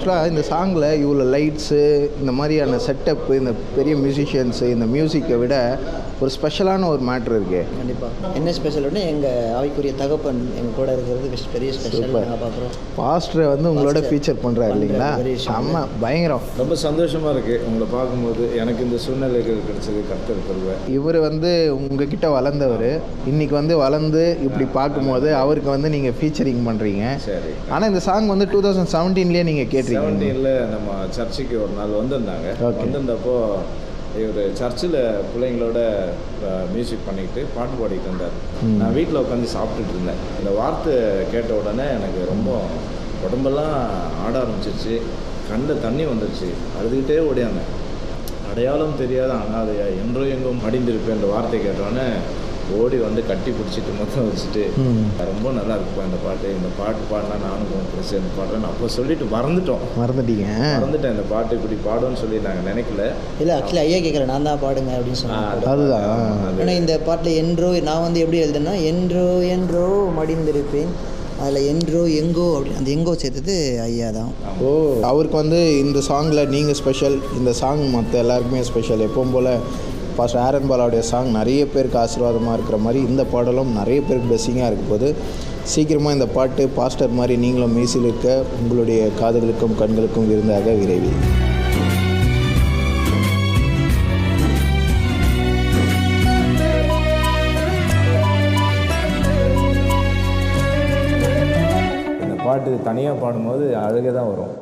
ஆக்சுவலாக இந்த சாங்கில் இவ்வளோ லைட்ஸு இந்த மாதிரியான செட்டப்பு இந்த பெரிய மியூசிஷியன்ஸு இந்த மியூசிக்கை விட ஒரு ஸ்பெஷலான ஒரு மேட்ரு இருக்குது. கண்டிப்பாக என்ன ஸ்பெஷல்னு எங்கள் ஆவிக்குரிய தகப்பன் எங்கள் கூட இருக்கிறது பெரிய ஸ்பெஷல் நாங்கள் பார்க்குறோம். பாஸ்டரை வந்து உங்களோட ஃபீச்சர் பண்ணுறாரு இல்லைங்களா? ஆமாம், பயங்கரம். ரொம்ப சந்தோஷமாக இருக்குது உங்களை பார்க்கும்போது. எனக்கு இந்த சூழ்நிலைகள் கிடைச்சது கர்த்தர் தருவேன். இவர் வந்து உங்ககிட்ட வளர்ந்தவர், இன்றைக்கி வந்து வளர்ந்து இப்படி பார்க்கும்போது அவருக்கு வந்து நீங்கள் ஃபீச்சரிங் பண்ணுறீங்க. சரி. ஆனால் இந்த சாங் வந்து 2017 நீங்கள் கேட்டிருக்கீங்க. 17 நம்ம சர்ச்சுக்கு ஒரு நாள் வந்திருந்தாங்க. வந்திருந்தப்போ இவர் சர்ச்சில் பிள்ளைங்களோட மியூசிக் பண்ணிக்கிட்டு பாட்டு பாடிட்டு இருந்தார். நான் வீட்டில் உட்காந்து சாப்பிட்டுட்டு இருந்தேன். இந்த வார்த்தை கேட்ட உடனே எனக்கு ரொம்ப உடம்பெல்லாம் ஆட ஆரம்பிச்சிருச்சு, கண்ணில் தண்ணி வந்துருச்சு, அழுதுகிட்டே ஓடியாந்தேன். அடையாளம் தெரியாத அனாதையா என்றோ எங்கும் மடிந்திருப்பேன் இந்த வார்த்தை கேட்டோடனே ஓடி வந்து கட்டி பிடிச்சிட்டு மொத்தம் வச்சுட்டு ரொம்ப நல்லா இருக்குப்பா இந்த பாட்டு, இந்த பாட்டு பாடினா நானும் கூட சேர்ந்து பாடுறேன் அப்போ சொல்லிட்டு மறந்துட்டேன். இந்த பாட்டு இப்படி பாடுன்னு சொல்லி நாங்கள் நினைக்கல. இல்லை ஆக்சுவலி ஐயா கேட்குறேன் நான் தான் பாடுங்க அப்படின்னு சொன்னேன். அதுதான். ஆனால் இந்த பாட்டில் என்றோ நான் வந்து எப்படி எழுதுனா என்றோ என்றோ மடிந்திருப்பேன், அதில் என்றோ எங்கோ அப்படி அந்த எங்கோ சேர்த்தது ஐயா தான். ஓ, அவருக்கு வந்து இந்த சாங்கில் நீங்கள் ஸ்பெஷல், இந்த சாங் மற்ற எல்லாருக்குமே ஸ்பெஷல். எப்பவும் போல் பாஸ்டர் ஆரன் பாலாவுடைய சாங் நிறைய பேருக்கு ஆசீர்வாதமாக இருக்கிற மாதிரி இந்த பாடலும் நிறைய பேருக்கு பிளெஸ்ஸிங்காக இருக்க போது. சீக்கிரமாக இந்த பாட்டு பாஸ்டர் மாதிரி நீங்களும் மீசில் இருக்க உங்களுடைய காதுகளுக்கும் கண்களுக்கும் விருந்தாக விரைவில். இந்த பாட்டு தனியாக பாடும்போது அழுகை தான் வரும்.